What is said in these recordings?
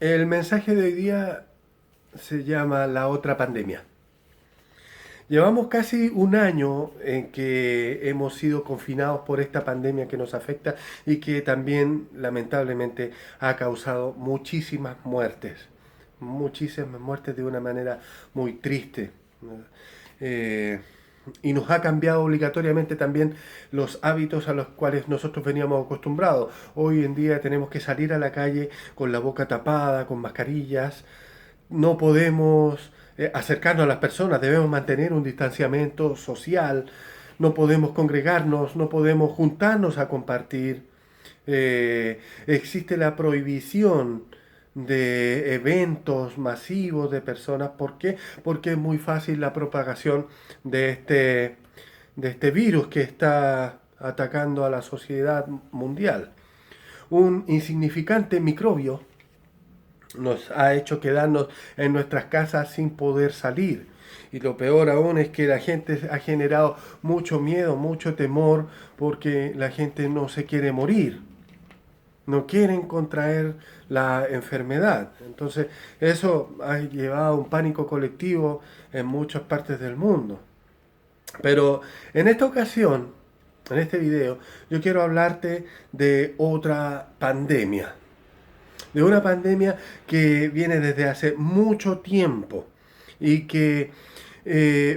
El mensaje de hoy día se llama La otra pandemia. Llevamos casi un año en que hemos sido confinados por esta pandemia que nos afecta y que también lamentablemente ha causado muchísimas muertes de una manera muy triste. Eh, y nos ha cambiado obligatoriamente también los hábitos a los cuales nosotros veníamos acostumbrados. Hoy en día tenemos que salir a la calle con la boca tapada, con mascarillas. No podemos acercarnos a las personas, debemos mantener un distanciamiento social, no podemos congregarnos, no podemos juntarnos a compartir. Existe la prohibición de eventos masivos de personas. ¿Por qué? Porque es muy fácil la propagación de este virus que está atacando a la sociedad mundial. Un insignificante microbio nos ha hecho quedarnos en nuestras casas sin poder salir. Y lo peor aún es que la gente ha generado mucho miedo, mucho temor, porque la gente no se quiere morir, no quieren contraer la enfermedad. Entonces eso ha llevado a un pánico colectivo en muchas partes del mundo. Pero en esta ocasión, en este video, yo quiero hablarte de otra pandemia, de una pandemia que viene desde hace mucho tiempo y que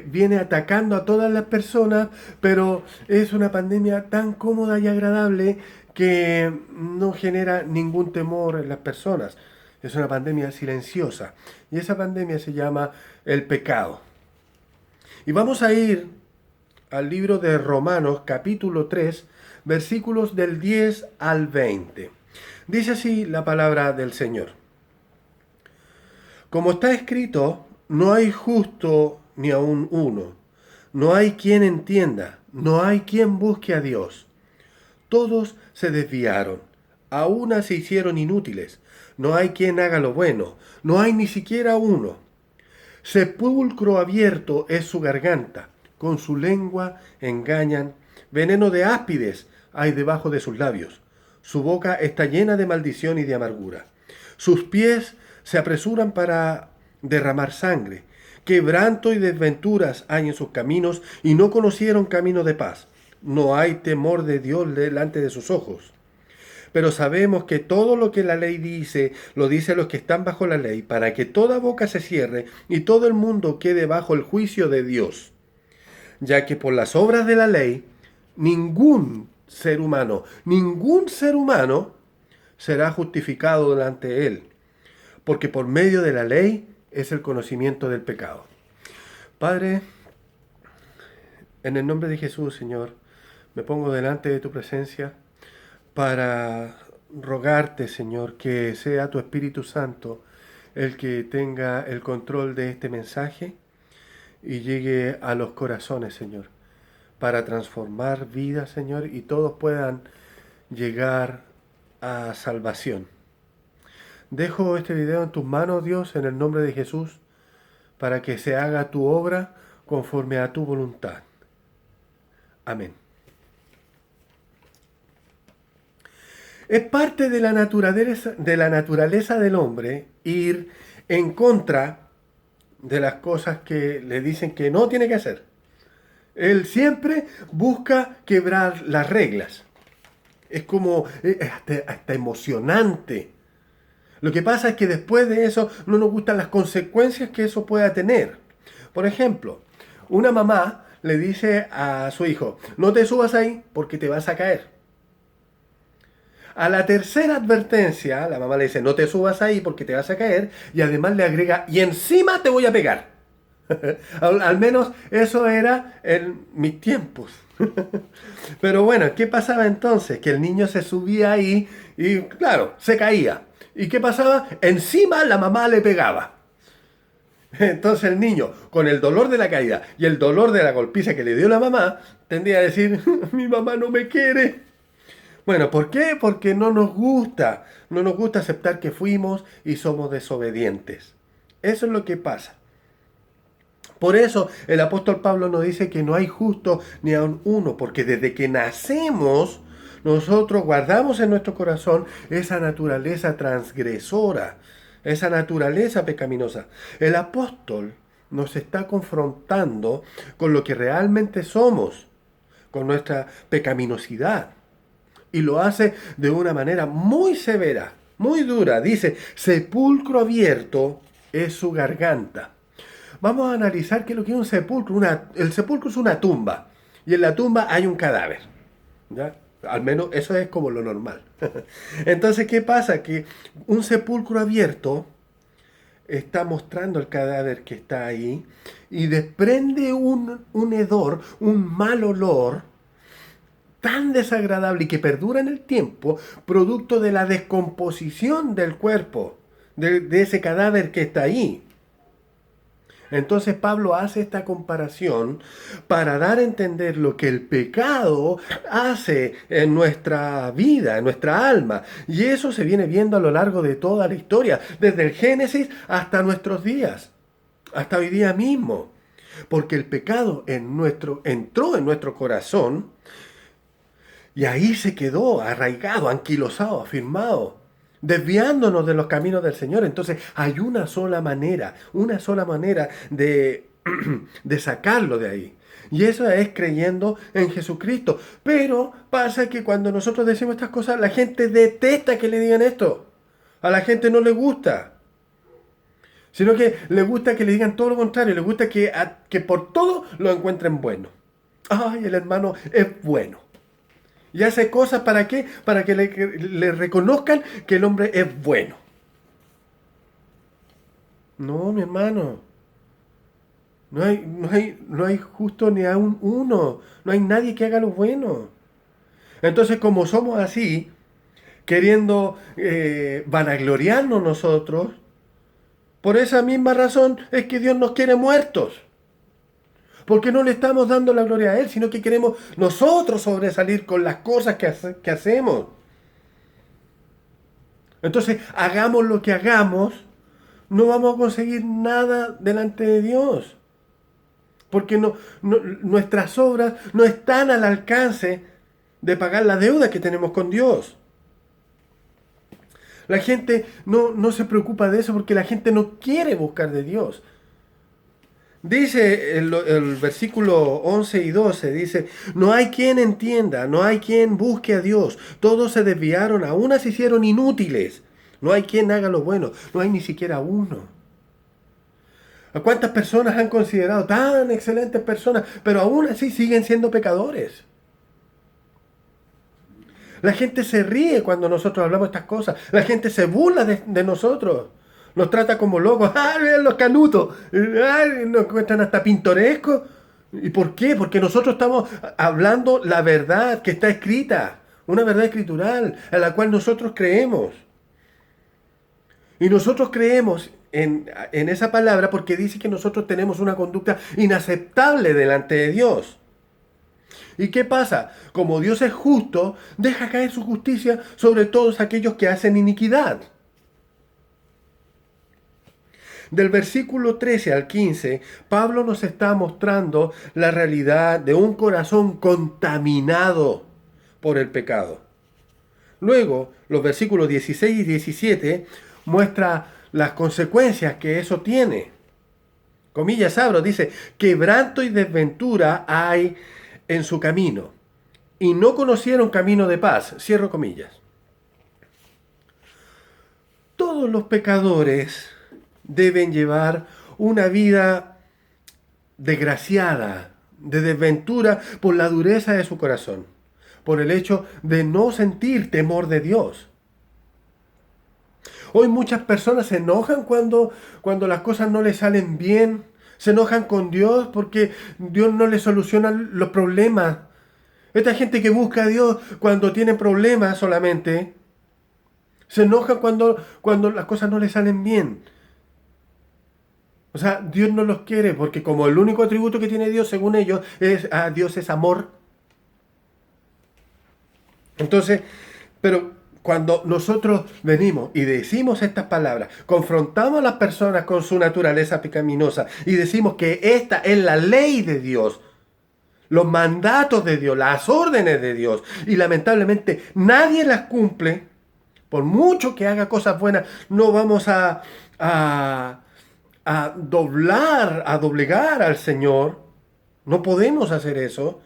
viene atacando a todas las personas, pero es una pandemia tan cómoda y agradable que no genera ningún temor en las personas. Es una pandemia silenciosa y esa pandemia se llama el pecado. Y vamos a ir al libro de Romanos capítulo 3, versículos del 10 al 20. Dice así la palabra del Señor. Como está escrito, no hay justo ni aun uno. No hay quien entienda, no hay quien busque a Dios. Todos se desviaron, a una se hicieron inútiles. No hay quien haga lo bueno, no hay ni siquiera uno. Sepulcro abierto es su garganta, con su lengua engañan. Veneno de áspides hay debajo de sus labios. Su boca está llena de maldición y de amargura. Sus pies se apresuran para derramar sangre. Quebranto y desventuras hay en sus caminos y no conocieron camino de paz. No hay temor de Dios delante de sus ojos. Pero sabemos que todo lo que la ley dice, lo dice a los que están bajo la ley, para que toda boca se cierre y todo el mundo quede bajo el juicio de Dios. Ya que por las obras de la ley, ningún ser humano será justificado delante él, porque por medio de la ley es el conocimiento del pecado. Padre, en el nombre de Jesús, Señor, me pongo delante de tu presencia para rogarte, Señor, que sea tu Espíritu Santo el que tenga el control de este mensaje y llegue a los corazones, Señor, para transformar vidas, Señor, y todos puedan llegar a salvación. Dejo este video en tus manos, Dios, en el nombre de Jesús, para que se haga tu obra conforme a tu voluntad. Amén. Es parte de la naturaleza del hombre ir en contra de las cosas que le dicen que no tiene que hacer. Él siempre busca quebrar las reglas. Es como hasta emocionante. Lo que pasa es que después de eso no nos gustan las consecuencias que eso pueda tener. Por ejemplo, una mamá le dice a su hijo, no te subas ahí porque te vas a caer. A la tercera advertencia, la mamá le dice, no te subas ahí porque te vas a caer, y además le agrega, y encima te voy a pegar. Al menos eso era en mis tiempos. Pero bueno, ¿qué pasaba entonces? Que el niño se subía ahí y, claro, se caía. ¿Y qué pasaba? Encima la mamá le pegaba. Entonces el niño, con el dolor de la caída y el dolor de la golpiza que le dio la mamá, tendría a decir, mi mamá no me quiere. Bueno, ¿por qué? Porque no nos gusta aceptar que fuimos y somos desobedientes. Eso es lo que pasa. Por eso el apóstol Pablo nos dice que no hay justo ni aun uno, porque desde que nacemos nosotros guardamos en nuestro corazón esa naturaleza transgresora, esa naturaleza pecaminosa. El apóstol nos está confrontando con lo que realmente somos, con nuestra pecaminosidad. Y lo hace de una manera muy severa, muy dura. Dice, sepulcro abierto es su garganta. Vamos a analizar qué es lo que es un sepulcro. El sepulcro es una tumba. Y en la tumba hay un cadáver. ¿Ya? Al menos eso es como lo normal. Entonces, ¿qué pasa? Que un sepulcro abierto está mostrando el cadáver que está ahí y desprende un hedor, un mal olor tan desagradable y que perdura en el tiempo, producto de la descomposición del cuerpo, de ese cadáver que está ahí. Entonces Pablo hace esta comparación para dar a entender lo que el pecado hace en nuestra vida, en nuestra alma. Y eso se viene viendo a lo largo de toda la historia, desde el Génesis hasta nuestros días, hasta hoy día mismo. Porque el pecado entró en nuestro corazón y ahí se quedó arraigado, anquilosado, afirmado, desviándonos de los caminos del Señor. Entonces hay una sola manera de, de sacarlo de ahí. Y eso es creyendo en Jesucristo. Pero pasa que cuando nosotros decimos estas cosas, la gente detesta que le digan esto. A la gente no le gusta. Sino que le gusta que le digan todo lo contrario. Le gusta que por todo lo encuentren bueno. Ay, el hermano es bueno. Y hace cosas ¿para qué? Para que le reconozcan que el hombre es bueno. No, mi hermano. No hay justo ni a uno. No hay nadie que haga lo bueno. Entonces, como somos así, queriendo vanagloriarnos nosotros, por esa misma razón es que Dios nos quiere muertos. Porque no le estamos dando la gloria a Él, sino que queremos nosotros sobresalir con las cosas que hacemos. Entonces, hagamos lo que hagamos, no vamos a conseguir nada delante de Dios. Porque nuestras obras no están al alcance de pagar la deuda que tenemos con Dios. La gente no se preocupa de eso porque la gente no quiere buscar de Dios. Dice el versículo 11 y 12, dice, no hay quien entienda, no hay quien busque a Dios, todos se desviaron, a unas se hicieron inútiles, no hay quien haga lo bueno, no hay ni siquiera uno. ¿A cuántas personas han considerado tan excelentes personas, pero aún así siguen siendo pecadores? La gente se ríe cuando nosotros hablamos estas cosas, la gente se burla de nosotros. Nos trata como locos. ¡Ay, vean los canutos! ¡Ay, nos encuentran hasta pintorescos! ¿Y por qué? Porque nosotros estamos hablando la verdad que está escrita. Una verdad escritural en la cual nosotros creemos. Y nosotros creemos en esa palabra porque dice que nosotros tenemos una conducta inaceptable delante de Dios. ¿Y qué pasa? Como Dios es justo, deja caer su justicia sobre todos aquellos que hacen iniquidad. Del versículo 13 al 15, Pablo nos está mostrando la realidad de un corazón contaminado por el pecado. Luego, los versículos 16 y 17 muestra las consecuencias que eso tiene. Comillas abro, dice, quebranto y desventura hay en su camino, y no conocieron camino de paz. Cierro comillas. Todos los pecadores deben llevar una vida desgraciada, de desventura, por la dureza de su corazón, por el hecho de no sentir temor de Dios. Hoy muchas personas se enojan cuando las cosas no les salen bien, se enojan con Dios porque Dios no les soluciona los problemas. Esta gente que busca a Dios cuando tiene problemas solamente, se enoja cuando las cosas no les salen bien. O sea, Dios no los quiere porque como el único atributo que tiene Dios, según ellos, Dios es amor. Entonces, pero cuando nosotros venimos y decimos estas palabras, confrontamos a las personas con su naturaleza pecaminosa y decimos que esta es la ley de Dios, los mandatos de Dios, las órdenes de Dios, y lamentablemente nadie las cumple, Por mucho que haga cosas buenas, no vamos a, a doblegar al Señor. No podemos hacer eso.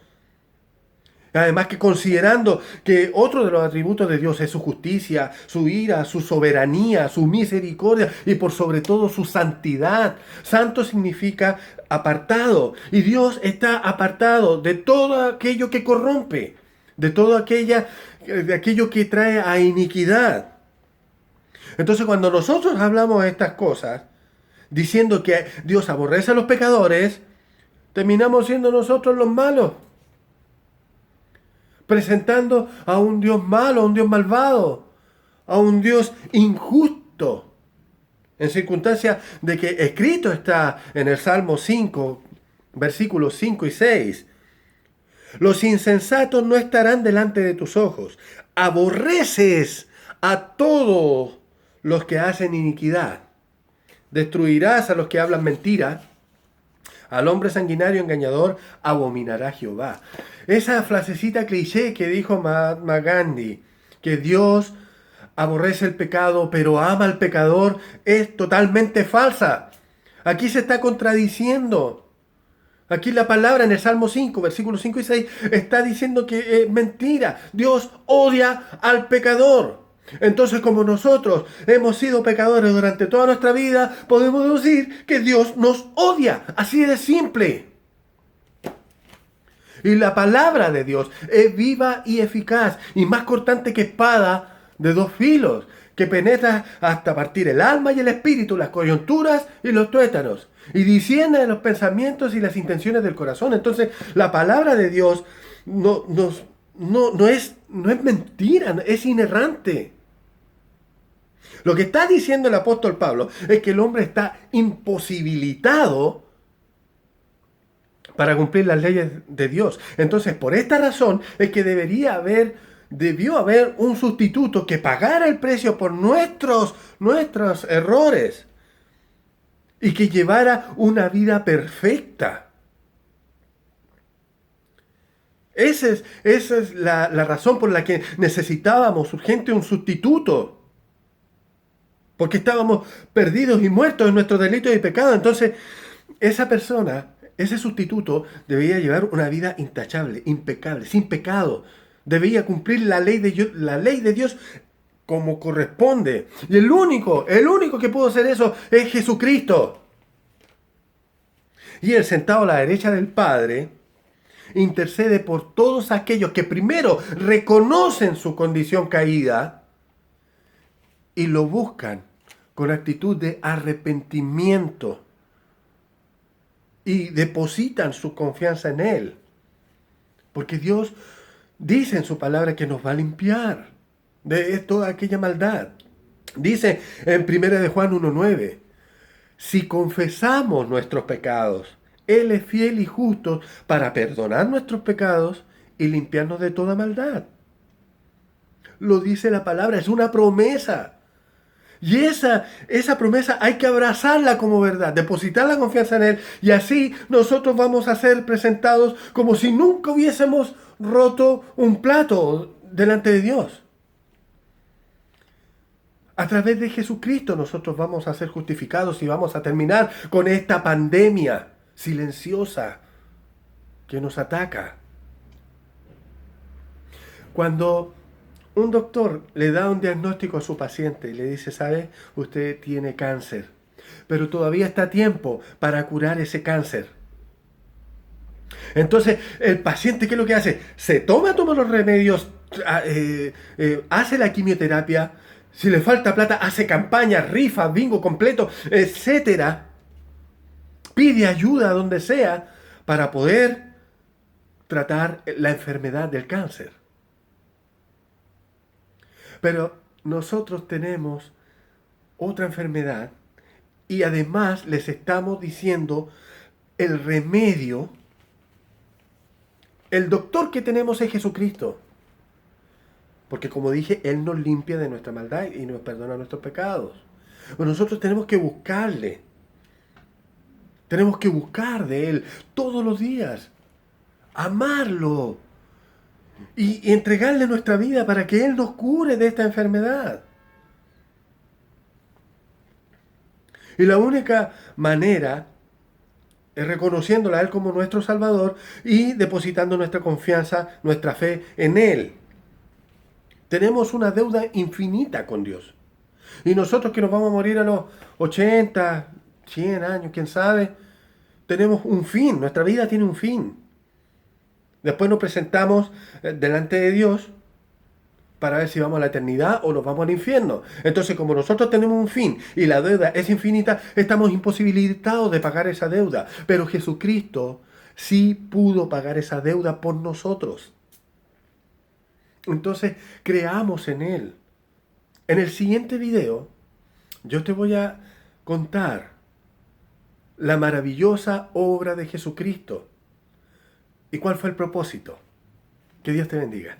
Además que considerando que otro de los atributos de Dios es su justicia, su ira, su soberanía, su misericordia y por sobre todo su santidad. Santo significa apartado y Dios está apartado de todo aquello que corrompe, de aquello que trae a iniquidad. Entonces cuando nosotros hablamos de estas cosas, diciendo que Dios aborrece a los pecadores, terminamos siendo nosotros los malos. Presentando a un Dios malo, a un Dios malvado, a un Dios injusto. En circunstancia de que escrito está en el Salmo 5, versículos 5 y 6. Los insensatos no estarán delante de tus ojos. Aborreces a todos los que hacen iniquidad. Destruirás a los que hablan mentira. Al hombre sanguinario engañador abominará Jehová. Esa frasecita cliché que dijo Mahatma Gandhi, que Dios aborrece el pecado pero ama al pecador, es totalmente falsa. Aquí se está contradiciendo. Aquí la palabra en el Salmo 5, versículos 5 y 6, está diciendo que es mentira. Dios odia al pecador. Entonces, como nosotros hemos sido pecadores durante toda nuestra vida, podemos decir que Dios nos odia. Así de simple. Y la palabra de Dios es viva y eficaz y más cortante que espada de dos filos, que penetra hasta partir el alma y el espíritu, las coyunturas y los tuétanos, y discierne de los pensamientos y las intenciones del corazón. Entonces, la palabra de Dios no es mentira, es inerrante. Lo que está diciendo el apóstol Pablo es que el hombre está imposibilitado para cumplir las leyes de Dios. Entonces, por esta razón es que debió haber un sustituto que pagara el precio por nuestros errores y que llevara una vida perfecta. Esa es la razón por la que necesitábamos urgente un sustituto. Porque estábamos perdidos y muertos en nuestros delitos y pecados. Entonces, esa persona, ese sustituto, debía llevar una vida intachable, impecable, sin pecado. Debía cumplir la ley de Dios como corresponde. Y el único que pudo hacer eso es Jesucristo. Y Él, sentado a la derecha del Padre, intercede por todos aquellos que primero reconocen su condición caída y lo buscan con actitud de arrepentimiento y depositan su confianza en Él. Porque Dios dice en su palabra que nos va a limpiar de toda aquella maldad. Dice en 1 de Juan 1:9, si confesamos nuestros pecados, Él es fiel y justo para perdonar nuestros pecados y limpiarnos de toda maldad. Lo dice la palabra, es una promesa. Y esa promesa hay que abrazarla como verdad, depositar la confianza en Él, y así nosotros vamos a ser presentados como si nunca hubiésemos roto un plato delante de Dios. A través de Jesucristo nosotros vamos a ser justificados y vamos a terminar con esta pandemia silenciosa que nos ataca. Cuando un doctor le da un diagnóstico a su paciente y le dice, ¿sabe? Usted tiene cáncer, pero todavía está a tiempo para curar ese cáncer. Entonces, el paciente, ¿qué es lo que hace? Se toma los remedios, hace la quimioterapia, si le falta plata, hace campañas, rifas, bingo completo, etcétera. Pide ayuda donde sea para poder tratar la enfermedad del cáncer. Pero nosotros tenemos otra enfermedad y además les estamos diciendo el remedio. El doctor que tenemos es Jesucristo. Porque como dije, Él nos limpia de nuestra maldad y nos perdona nuestros pecados. Pero nosotros tenemos que buscarle. Tenemos que buscar de Él todos los días. Amarlo. Y entregarle nuestra vida para que Él nos cure de esta enfermedad. Y la única manera es reconociéndolo a Él como nuestro Salvador y depositando nuestra confianza, nuestra fe en Él. Tenemos una deuda infinita con Dios. Y nosotros que nos vamos a morir a los 80, 100 años, quién sabe, tenemos un fin, nuestra vida tiene un fin. Después nos presentamos delante de Dios para ver si vamos a la eternidad o nos vamos al infierno. Entonces, como nosotros tenemos un fin y la deuda es infinita, estamos imposibilitados de pagar esa deuda. Pero Jesucristo sí pudo pagar esa deuda por nosotros. Entonces, creamos en Él. En el siguiente video, yo te voy a contar la maravillosa obra de Jesucristo y cuál fue el propósito. Que Dios te bendiga.